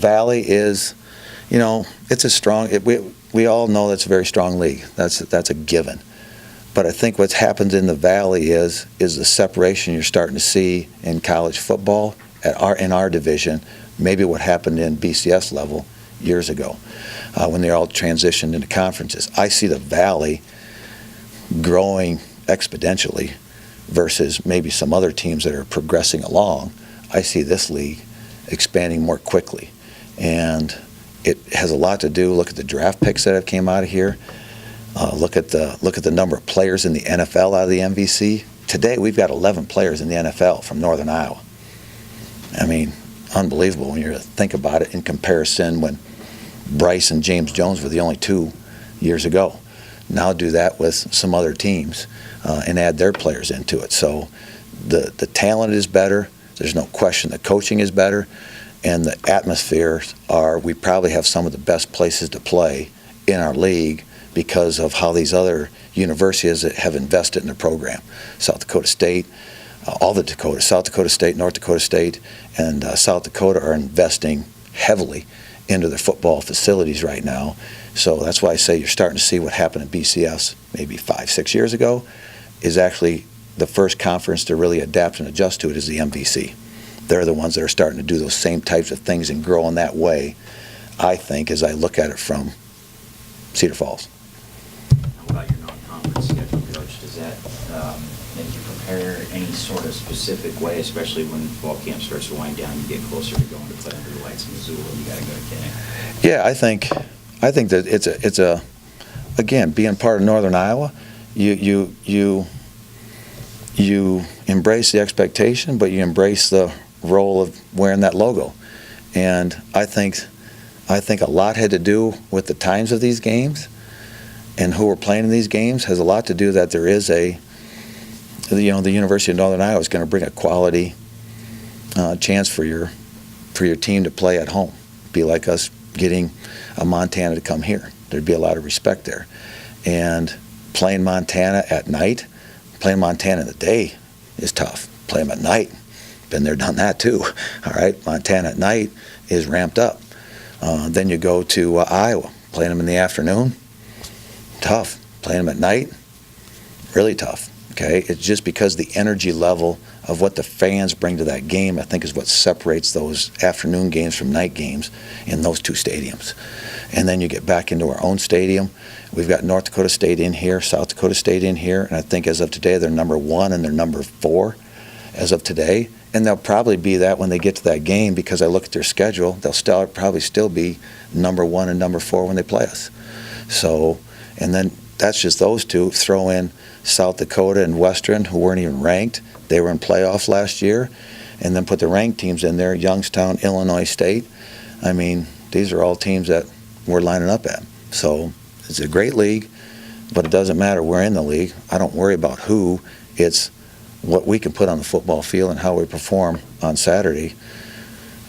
Valley is, it's a strong. We all know that's a very strong league. That's a given. But I think what's happened in the Valley is the separation you're starting to see in college football in our division. Maybe what happened in BCS level years ago when they all transitioned into conferences. I see the Valley growing exponentially versus maybe some other teams that are progressing along. I see this league expanding more quickly, and it has a lot to do. Look at the draft picks that have came out of here. Look at the number of players in the NFL out of the MVC. Today we've got 11 players in the NFL from Northern Iowa. I mean, unbelievable when you think about it in comparison when Bryce and James Jones were the only 2 years ago. Now do that with some other teams and add their players into it. So the talent is better. There's no question the coaching is better. And the atmosphere we probably have some of the best places to play in our league because of how these other universities have invested in their program. South Dakota State, all the Dakotas, South Dakota State, North Dakota State, and South Dakota are investing heavily into their football facilities right now. So that's why I say you're starting to see what happened at BCS maybe 5-6 years ago is actually the first conference to really adapt and adjust to it is the MVC. They're the ones that are starting to do those same types of things and grow in that way, I think, as I look at it from Cedar Falls. How about your non-conference schedule, Coach? Does that make you prepare any sort of specific way, especially when fall camp starts to wind down, you get closer to going to play under the lights in Missoula, and you got to go to Kinnick? Yeah, I think that it's a again, being part of Northern Iowa, you embrace the expectation, but you embrace the role of wearing that logo. And I think a lot had to do with the times of these games and who are playing in these games has a lot to do that there is the University of Northern Iowa is going to bring a quality chance for your team to play at home. Be like us getting a Montana to come here. There'd be a lot of respect there. And playing Montana at night, playing Montana in the day is tough. Play them at night, been there, done that too. All right, Montana at night is ramped up. Then you go to Iowa, playing them in the afternoon, tough. Playing them at night, really tough. Okay, it's just because the energy level of what the fans bring to that game, I think, is what separates those afternoon games from night games in those two stadiums. And then you get back into our own stadium. We've got North Dakota State in here, South Dakota State in here, and I think as of today they're number 1 and they're number 4 as of today. And they'll probably be that when they get to that game because I look at their schedule, they'll probably still be number 1 and number 4 when they play us. So, and then that's just those two. Throw in South Dakota and Western, who weren't even ranked. They were in playoffs last year. And then put the ranked teams in there, Youngstown, Illinois State. I mean, these are all teams that we're lining up at. So it's a great league, but it doesn't matter. We're in the league. I don't worry about who. It's what we can put on the football field and how we perform on Saturday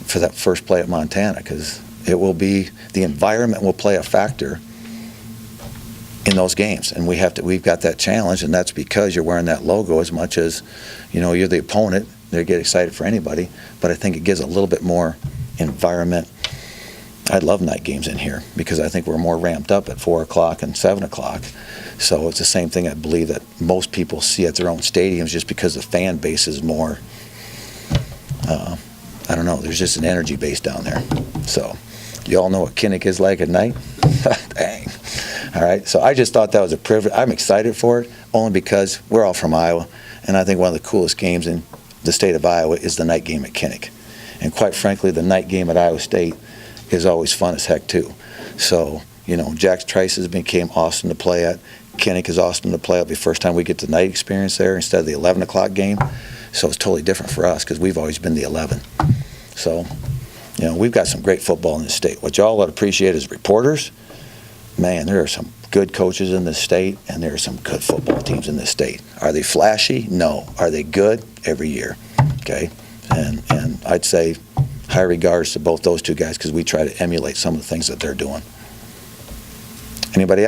for that first play at Montana, because it will be, the environment will play a factor in those games, and we've got that challenge, and that's because you're wearing that logo as much as, you're the opponent. They get excited for anybody, but I think it gives a little bit more environment. I love night games in here because I think we're more ramped up at 4 o'clock and 7 o'clock. So it's the same thing I believe that most people see at their own stadiums just because the fan base is more, I don't know, there's just an energy base down there. So you all know what Kinnick is like at night? Dang. All right, so I just thought that was a privilege. I'm excited for it only because we're all from Iowa, and I think one of the coolest games in the state of Iowa is the night game at Kinnick. And quite frankly, the night game at Iowa State is always fun as heck too. So, Jack Trice's became awesome to play at. Kinnick is awesome to play at. It'll be the first time we get the night experience there instead of the 11 o'clock game. So it's totally different for us because we've always been the 11. So, we've got some great football in this state. What y'all would appreciate as reporters, man, there are some good coaches in this state, and there are some good football teams in this state. Are they flashy? No. Are they good? Every year. Okay? And I'd say high regards to both those two guys because we try to emulate some of the things that they're doing. Anybody else?